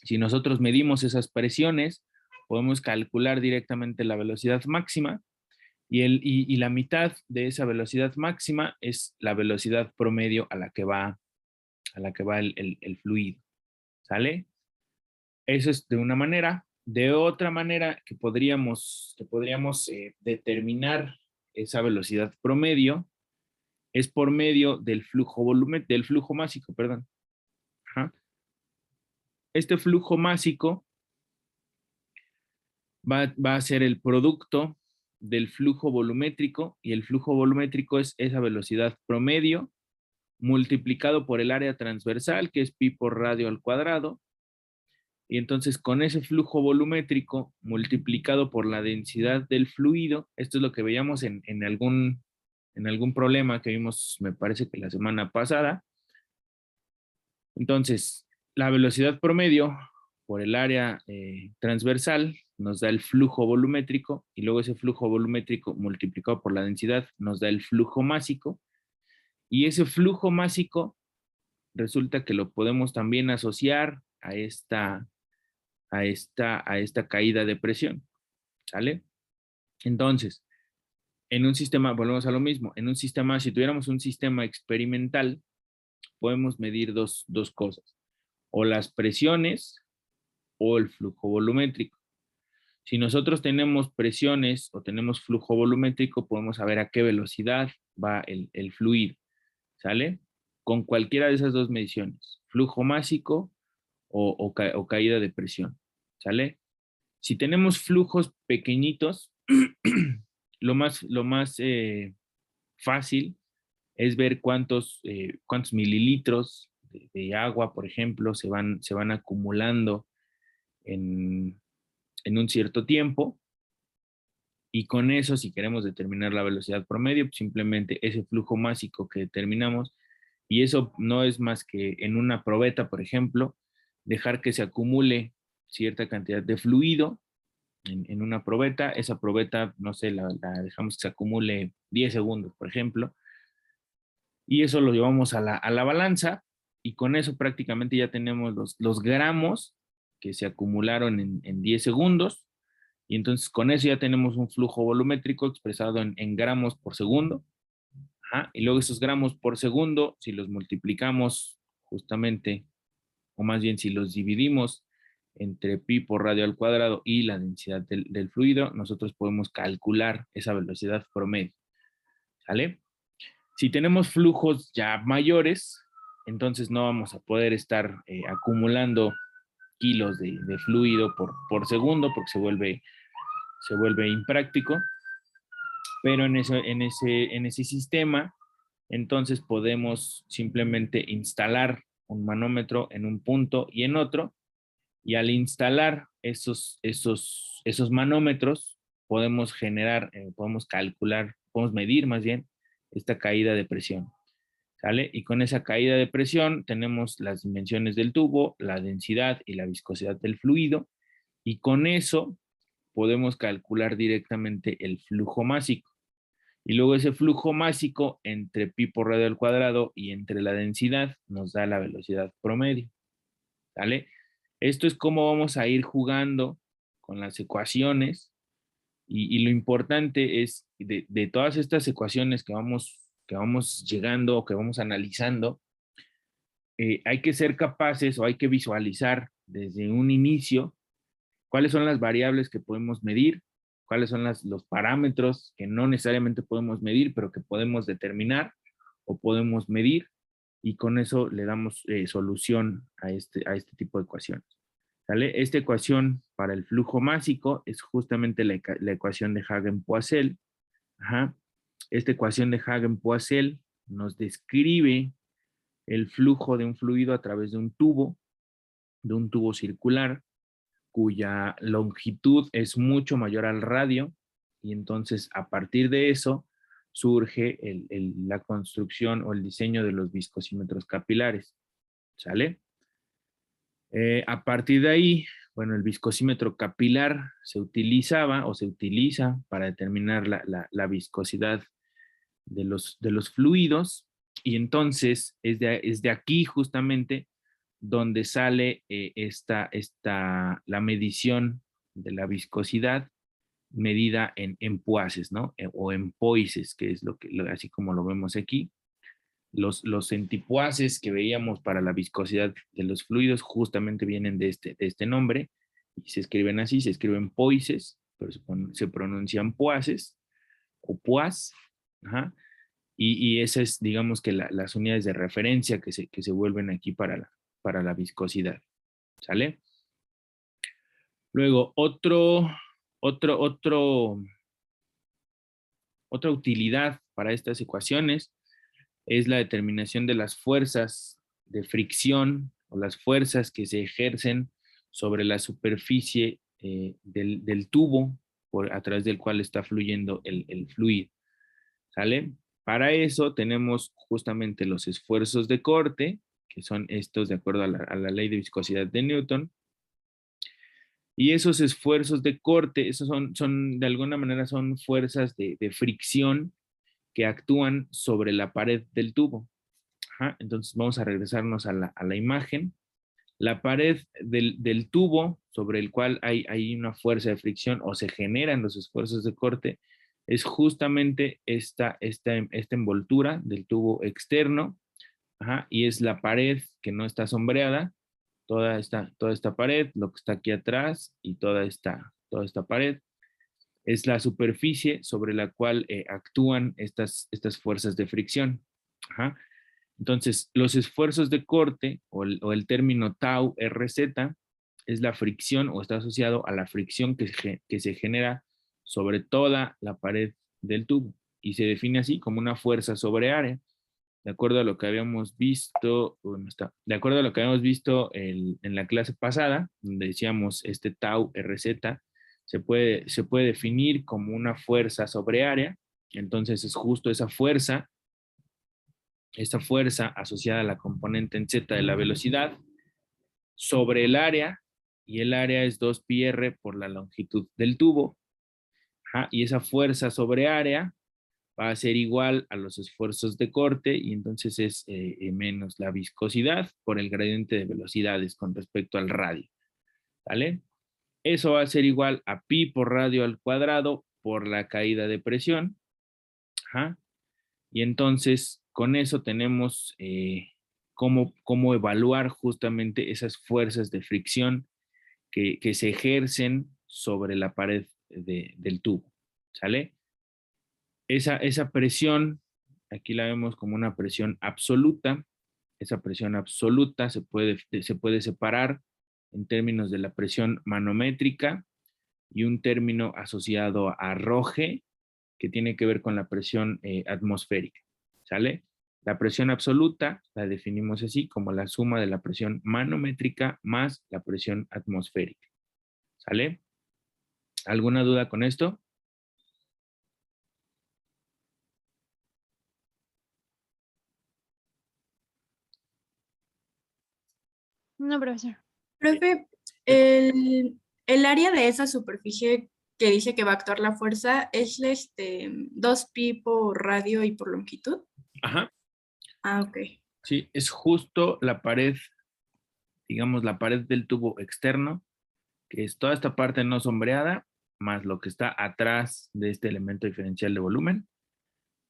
Si nosotros medimos esas presiones, podemos calcular directamente la velocidad máxima y la mitad de esa velocidad máxima es la velocidad promedio a la que va el fluido. ¿Sale? Eso es de una manera. De otra manera que podríamos determinar esa velocidad promedio es por medio del flujo másico, perdón. Ajá. Este flujo másico va a ser el producto del flujo volumétrico, y el flujo volumétrico es esa velocidad promedio multiplicado por el área transversal, que es pi por radio al cuadrado, y entonces con ese flujo volumétrico multiplicado por la densidad del fluido, esto es lo que veíamos en algún problema que vimos, me parece que la semana pasada. Entonces, la velocidad promedio por el área transversal nos da el flujo volumétrico, y luego ese flujo volumétrico multiplicado por la densidad nos da el flujo másico, y ese flujo másico resulta que lo podemos también asociar a esta caída de presión, ¿sale? Entonces, en un sistema, volvemos a lo mismo, en un sistema, si tuviéramos un sistema experimental, podemos medir dos cosas, o las presiones o el flujo volumétrico. Si nosotros tenemos presiones o tenemos flujo volumétrico, podemos saber a qué velocidad va el fluido, ¿sale? Con cualquiera de esas dos mediciones, flujo másico o caída de presión, ¿sale? Si tenemos flujos pequeñitos, lo más fácil es ver cuántos mililitros de agua, por ejemplo, se van acumulando en un cierto tiempo, y con eso, si queremos determinar la velocidad promedio, pues simplemente ese flujo másico que determinamos, y eso no es más que en una probeta, por ejemplo, dejar que se acumule cierta cantidad de fluido en una probeta. Esa probeta, no sé, la dejamos que se acumule 10 segundos, por ejemplo, y eso lo llevamos a la balanza, y con eso prácticamente ya tenemos los gramos que se acumularon en 10 segundos, y entonces con eso ya tenemos un flujo volumétrico expresado en gramos por segundo. Ajá, y luego esos gramos por segundo, si los multiplicamos justamente, o más bien si los dividimos entre pi por radio al cuadrado y la densidad del fluido, nosotros podemos calcular esa velocidad promedio, ¿sale? Si tenemos flujos ya mayores, entonces no vamos a poder estar acumulando kilos de fluido por segundo, porque se vuelve impráctico, pero en ese sistema, entonces podemos simplemente instalar un manómetro en un punto y en otro, y al instalar esos manómetros, podemos podemos calcular, podemos medir más bien esta caída de presión, ¿sale? Y con esa caída de presión tenemos las dimensiones del tubo, la densidad y la viscosidad del fluido, y con eso podemos calcular directamente el flujo másico. Y luego ese flujo másico entre pi por radio al cuadrado y entre la densidad nos da la velocidad promedio, ¿sale? Esto es cómo vamos a ir jugando con las ecuaciones, y lo importante es de todas estas ecuaciones que vamos llegando o que vamos analizando, hay que ser capaces o hay que visualizar desde un inicio cuáles son las variables que podemos medir, cuáles son los parámetros que no necesariamente podemos medir, pero que podemos determinar o podemos medir, y con eso le damos solución a este tipo de ecuaciones, ¿sale? Esta ecuación para el flujo másico es justamente la ecuación de Hagen-Poiseuille. Ajá. Esta ecuación de Hagen-Poiseuille nos describe el flujo de un fluido a través de un tubo circular, cuya longitud es mucho mayor al radio, y entonces a partir de eso surge la construcción o el diseño de los viscosímetros capilares, ¿sale? A partir de ahí, bueno, el viscosímetro capilar se utilizaba o se utiliza para determinar la viscosidad de los fluidos, y entonces es de aquí justamente donde sale la medición de la viscosidad medida en puaces, ¿no? O en poises, que es así como lo vemos aquí. Los centipuaces que veíamos para la viscosidad de los fluidos justamente vienen de este nombre, y se escriben así, se escriben poises, pero se pronuncian puaces o puas. Ajá. Y esas es, digamos que las unidades de referencia que se vuelven aquí para la viscosidad, ¿sale? Luego, otro otra utilidad para estas ecuaciones es la determinación de las fuerzas de fricción o las fuerzas que se ejercen sobre la superficie del tubo a través del cual está fluyendo el fluido. ¿Sale? Para eso tenemos justamente los esfuerzos de corte, que son estos de acuerdo a la ley de viscosidad de Newton. Y esos esfuerzos de corte, esos son de alguna manera son fuerzas de fricción que actúan sobre la pared del tubo. Ajá, entonces vamos a regresarnos a la imagen. La pared del tubo sobre el cual hay una fuerza de fricción o se generan los esfuerzos de corte es justamente esta envoltura del tubo externo. Ajá, y es la pared que no está sombreada, toda esta pared, lo que está aquí atrás y toda esta pared es la superficie sobre la cual actúan estas fuerzas de fricción. Ajá. Entonces, los esfuerzos de corte o el término tau RZ es la fricción o está asociado a la fricción que se genera sobre toda la pared del tubo y se define así como una fuerza sobre área. De acuerdo a lo que habíamos visto, de acuerdo a lo que habíamos visto en la clase pasada, donde decíamos este tau RZ, se puede definir como una fuerza sobre área. Entonces es justo esa fuerza asociada a la componente en z de la velocidad sobre el área, y el área es 2πr por la longitud del tubo. Ajá, y esa fuerza sobre área va a ser igual a los esfuerzos de corte y entonces es menos la viscosidad por el gradiente de velocidades con respecto al radio. ¿Vale? Eso va a ser igual a pi por radio al cuadrado por la caída de presión. Ajá. Y entonces con eso tenemos cómo evaluar justamente esas fuerzas de fricción que se ejercen sobre la pared del tubo. ¿Sale? Esa presión, aquí la vemos como una presión absoluta. Esa presión absoluta se puede separar en términos de la presión manométrica y un término asociado a Røge, que tiene que ver con la presión atmosférica. ¿Sale? La presión absoluta la definimos así como la suma de la presión manométrica más la presión atmosférica. ¿Sale? ¿Alguna duda con esto?
No, profesor.
Profe, el área de esa superficie que dice que va a actuar la fuerza es 2pi por radio y por longitud.
Ajá.
Ah, ok.
Sí, es justo la pared, digamos, la pared del tubo externo, que es toda esta parte no sombreada, más lo que está atrás de este elemento diferencial de volumen.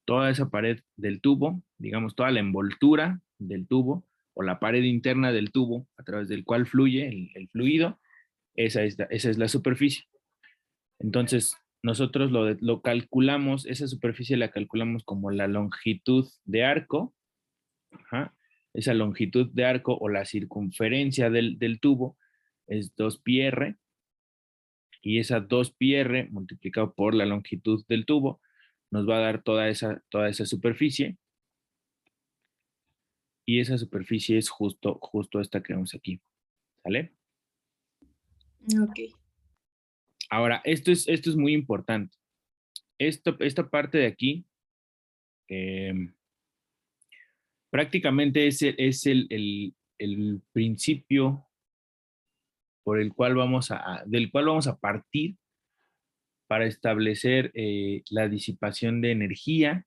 Toda esa pared del tubo, digamos, toda la envoltura del tubo o la pared interna del tubo a través del cual fluye el fluido, esa es la superficie. Entonces, nosotros lo calculamos, esa superficie la calculamos como la longitud de arco. Ajá. Esa longitud de arco o la circunferencia del tubo es 2πr, y esa 2πr multiplicado por la longitud del tubo nos va a dar toda esa superficie, y esa superficie es justo esta que vemos aquí. ¿Sale?
Ok.
Ahora, esto es muy importante. Esta parte de aquí prácticamente es el principio por del cual vamos a partir para establecer la disipación de energía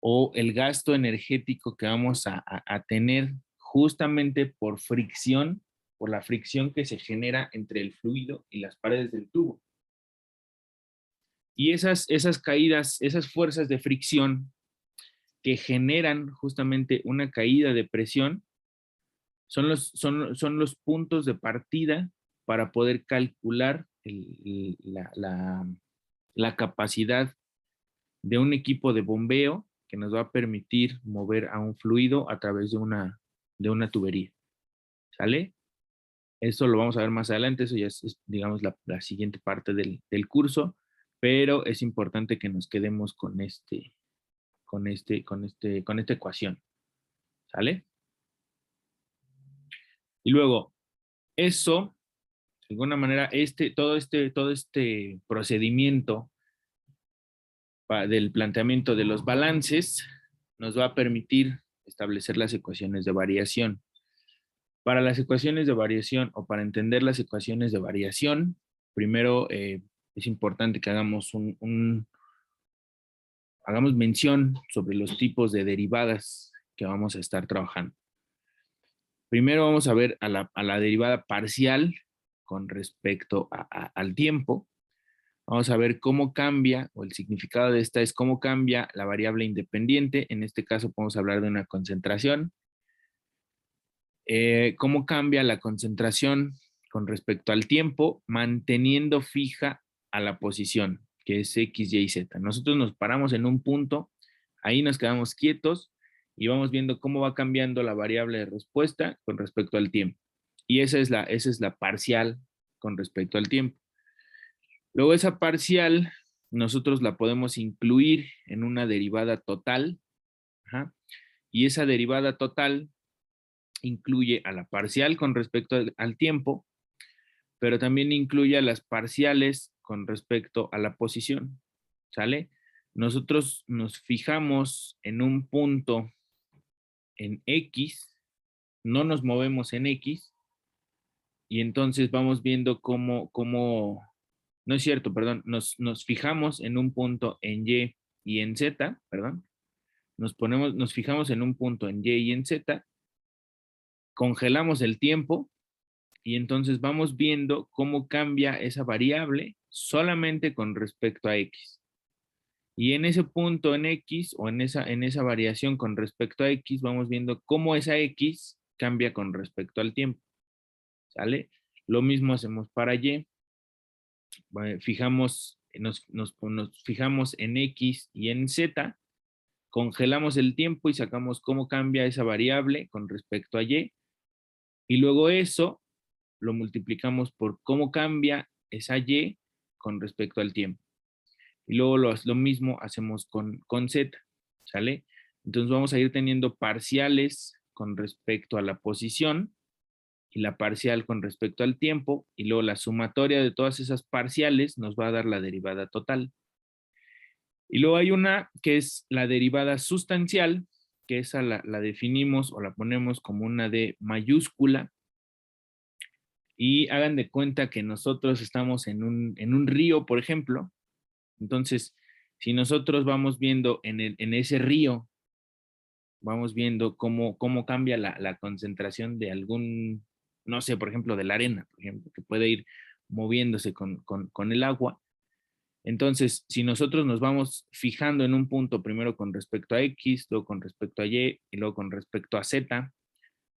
o el gasto energético que vamos a tener justamente por fricción, por la fricción que se genera entre el fluido y las paredes del tubo. Y esas caídas, esas fuerzas de fricción que generan justamente una caída de presión, son los puntos de partida para poder calcular la capacidad de un equipo de bombeo que nos va a permitir mover a un fluido a través de una tubería. ¿Sale? Eso lo vamos a ver más adelante, eso ya es digamos, la siguiente parte del curso, pero es importante que nos quedemos con esta ecuación, ¿sale? Y luego, eso, de alguna manera, todo este procedimiento del planteamiento de los balances nos va a permitir establecer las ecuaciones de variación. Para las ecuaciones de variación o para entender las ecuaciones de variación, primero es importante que hagamos hagamos mención sobre los tipos de derivadas que vamos a estar trabajando. Primero vamos a ver a la derivada parcial con respecto al tiempo. Vamos a ver cómo cambia, o el significado de esta es cómo cambia la variable independiente. En este caso podemos hablar de una concentración. Cómo cambia la concentración con respecto al tiempo, manteniendo fija a la posición, que es X, Y, Z. Nosotros nos paramos en un punto, ahí nos quedamos quietos y vamos viendo cómo va cambiando la variable de respuesta con respecto al tiempo. Y esa es la parcial con respecto al tiempo. Luego esa parcial nosotros la podemos incluir en una derivada total. Ajá, y esa derivada total incluye a la parcial con respecto al tiempo, pero también incluye a las parciales con respecto a la posición, ¿sale? Nosotros nos fijamos en un punto en X, no nos movemos en X, y entonces vamos viendo no es cierto, perdón, nos fijamos en un punto en Y y en Z, perdón, nos fijamos en un punto en Y y en Z, congelamos el tiempo, y entonces vamos viendo cómo cambia esa variable solamente con respecto a X. Y en ese punto en X o en esa variación con respecto a X, vamos viendo cómo esa X cambia con respecto al tiempo. ¿Sale? Lo mismo hacemos para Y. Nos fijamos en X y en Z, congelamos el tiempo y sacamos cómo cambia esa variable con respecto a Y. Y luego eso lo multiplicamos por cómo cambia esa Y con respecto al tiempo. Y luego lo mismo hacemos con Z, ¿sale? Entonces vamos a ir teniendo parciales con respecto a la posición y la parcial con respecto al tiempo, y luego la sumatoria de todas esas parciales nos va a dar la derivada total. Y luego hay una que es la derivada sustancial, que esa la definimos o la ponemos como una D mayúscula. Y hagan de cuenta que nosotros estamos en un río, por ejemplo. Entonces, si nosotros vamos viendo en ese río, vamos viendo cómo cambia la concentración de algún, no sé, por ejemplo, de la arena, por ejemplo, que puede ir moviéndose con el agua. Entonces, si nosotros nos vamos fijando en un punto primero con respecto a X, luego con respecto a Y y luego con respecto a Z,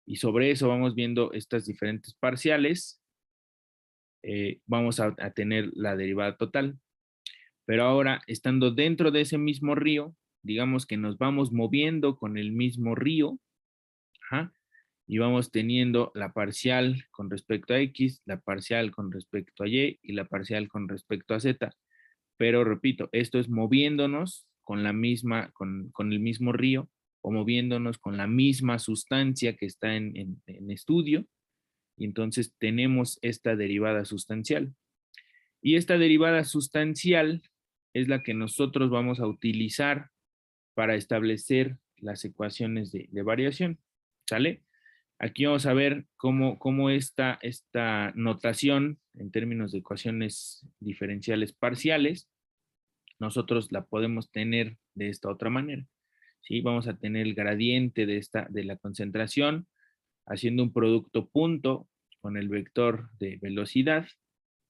y sobre eso vamos viendo estas diferentes parciales, vamos a tener la derivada total. Pero ahora, estando dentro de ese mismo río, digamos que nos vamos moviendo con el mismo río, ajá, y vamos teniendo la parcial con respecto a X, la parcial con respecto a Y y la parcial con respecto a Z. Pero repito, esto es moviéndonos con el mismo río o moviéndonos con la misma sustancia que está en estudio, y entonces tenemos esta derivada sustancial. Y esta derivada sustancial es la que nosotros vamos a utilizar para establecer las ecuaciones de variación. ¿Sale? Aquí vamos a ver cómo esta notación en términos de ecuaciones diferenciales parciales, nosotros la podemos tener de esta otra manera. ¿Sí? Vamos a tener el gradiente de la concentración haciendo un producto punto con el vector de velocidad,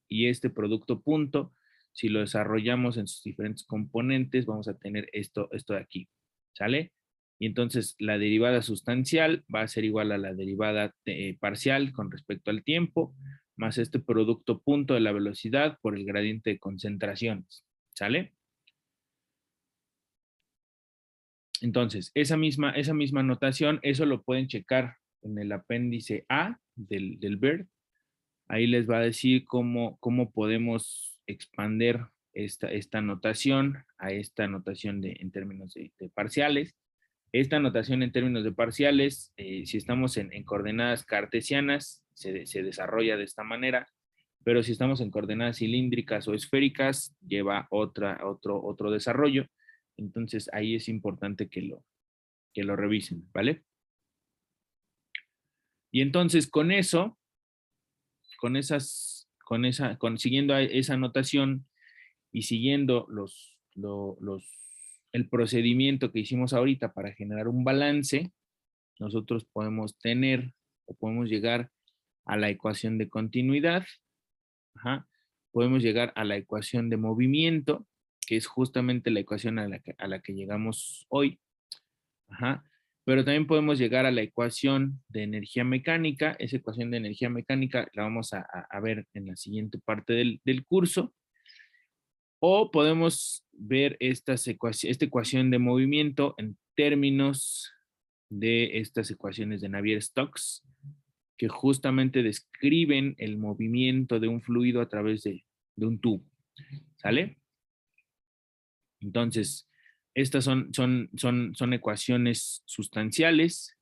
y este producto punto, si lo desarrollamos en sus diferentes componentes, vamos a tener esto de aquí, ¿sale? Y entonces la derivada sustancial va a ser igual a la derivada parcial con respecto al tiempo, más este producto punto de la velocidad por el gradiente de concentraciones, ¿sale? Entonces, esa misma notación, eso lo pueden checar en el apéndice A del BERT. Ahí les va a decir cómo podemos expander esta notación a esta notación en términos de parciales. Esta notación en términos de parciales, si estamos en coordenadas cartesianas, se desarrolla de esta manera, pero si estamos en coordenadas cilíndricas o esféricas, lleva otro desarrollo. Entonces ahí es importante que lo revisen, ¿vale? Y entonces con eso, siguiendo esa notación y siguiendo el procedimiento que hicimos ahorita para generar un balance, nosotros podemos tener o podemos llegar a la ecuación de continuidad. Ajá. Podemos llegar a la ecuación de movimiento, que es justamente la ecuación a la que llegamos hoy. Ajá. Pero también podemos llegar a la ecuación de energía mecánica. Esa ecuación de energía mecánica la vamos a ver en la siguiente parte del curso. O podemos ver esta ecuación de movimiento en términos de estas ecuaciones de Navier-Stokes, que justamente describen el movimiento de un fluido a través de un tubo. ¿Sale? Entonces, estas son ecuaciones sustanciales,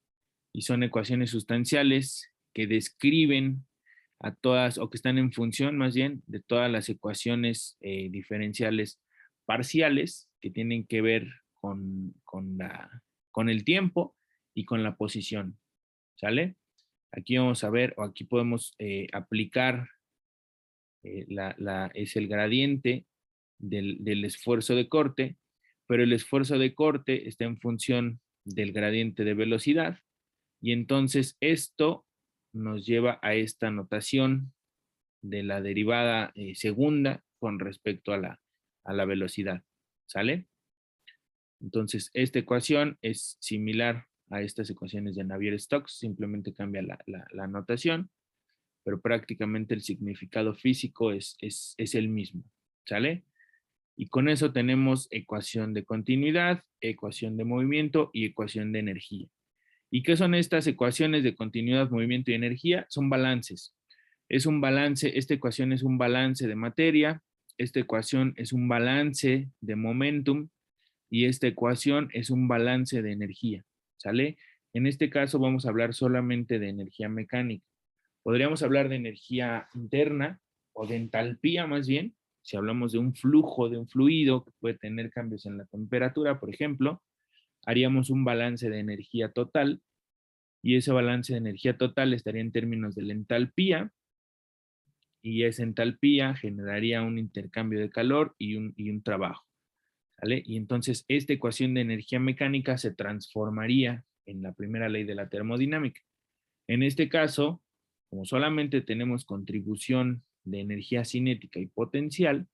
y son ecuaciones sustanciales que describen a todas, o que están en función más bien, de todas las ecuaciones diferenciales parciales que tienen que ver con el tiempo y con la posición. ¿Sale? Aquí vamos a ver, o aquí podemos aplicar, es el gradiente del esfuerzo de corte, pero el esfuerzo de corte está en función del gradiente de velocidad, y entonces esto nos lleva a esta notación de la derivada segunda con respecto a la velocidad. ¿Sale? Entonces, esta ecuación es similar a estas ecuaciones de Navier-Stokes, simplemente cambia la notación, pero prácticamente el significado físico es el mismo. ¿Sale? Y con eso tenemos ecuación de continuidad, ecuación de movimiento y ecuación de energía. ¿Y qué son estas ecuaciones de continuidad, movimiento y energía? Son balances. Es un balance, esta ecuación es un balance de materia, esta ecuación es un balance de momentum, y esta ecuación es un balance de energía. ¿Sale? En este caso vamos a hablar solamente de energía mecánica. Podríamos hablar de energía interna o de entalpía más bien, si hablamos de un flujo, de un fluido que puede tener cambios en la temperatura, por ejemplo, haríamos un balance de energía total, y ese balance de energía total estaría en términos de la entalpía, y esa entalpía generaría un intercambio de calor y un trabajo. ¿Vale? Y entonces esta ecuación de energía mecánica se transformaría en la primera ley de la termodinámica. En este caso, como solamente tenemos contribución de energía cinética y potencial,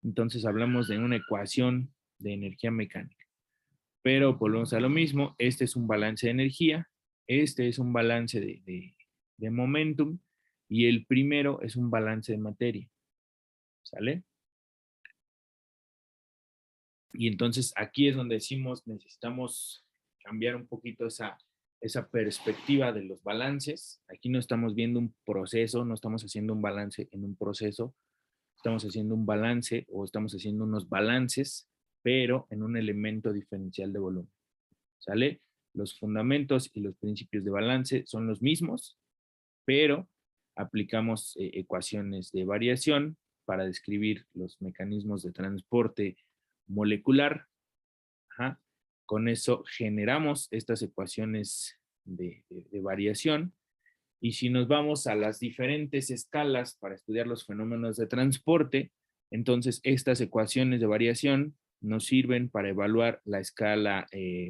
entonces hablamos de una ecuación de energía mecánica. Pero volvemos a lo mismo, este es un balance de energía, este es un balance de momentum, y el primero es un balance de materia. ¿Sale? Y entonces aquí es donde decimos, necesitamos cambiar un poquito esa perspectiva de los balances. Aquí no estamos viendo un proceso, no estamos haciendo un balance en un proceso, estamos haciendo un balance, o estamos haciendo unos balances, pero en un elemento diferencial de volumen. ¿Sale? Los fundamentos y los principios de balance son los mismos, pero aplicamos ecuaciones de variación para describir los mecanismos de transporte molecular. Ajá. Con eso generamos estas ecuaciones de variación. Y si nos vamos a las diferentes escalas para estudiar los fenómenos de transporte, entonces estas ecuaciones de variación nos sirven para evaluar la escala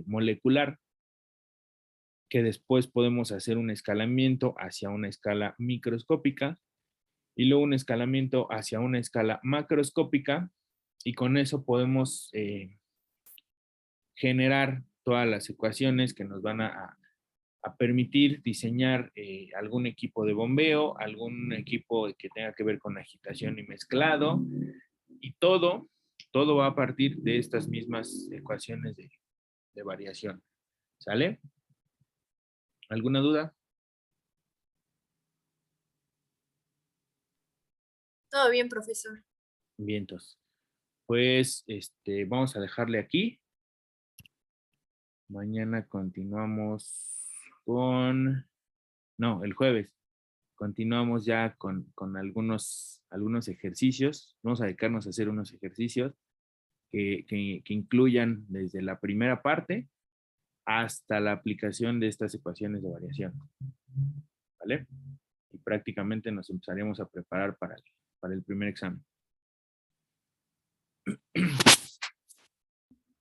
molecular, que después podemos hacer un escalamiento hacia una escala microscópica, y luego un escalamiento hacia una escala macroscópica, y con eso podemos generar todas las ecuaciones que nos van a permitir diseñar algún equipo de bombeo, algún equipo que tenga que ver con agitación y mezclado, y todo va a partir de estas mismas ecuaciones de variación. ¿Sale? ¿Alguna duda?
Todo bien, profesor.
Vientos. pues vamos a dejarle aquí. Mañana continuamos el jueves. Continuamos ya con algunos ejercicios. Vamos a dedicarnos a hacer unos ejercicios que incluyan desde la primera parte hasta la aplicación de estas ecuaciones de variación. ¿Vale? Y prácticamente nos empezaremos a preparar para el primer examen.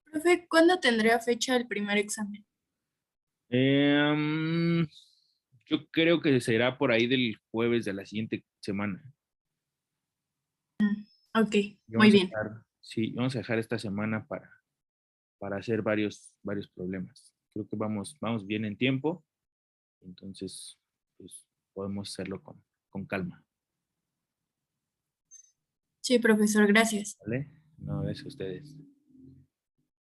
Profe, ¿cuándo tendría fecha el primer examen?
Yo creo que será por ahí del jueves de la siguiente semana.
Ok,
Y
muy bien.
vamos a dejar esta semana para hacer varios problemas. Creo que vamos bien en tiempo, entonces pues, podemos hacerlo con calma.
Sí, profesor, gracias.
¿Vale? No, es ustedes.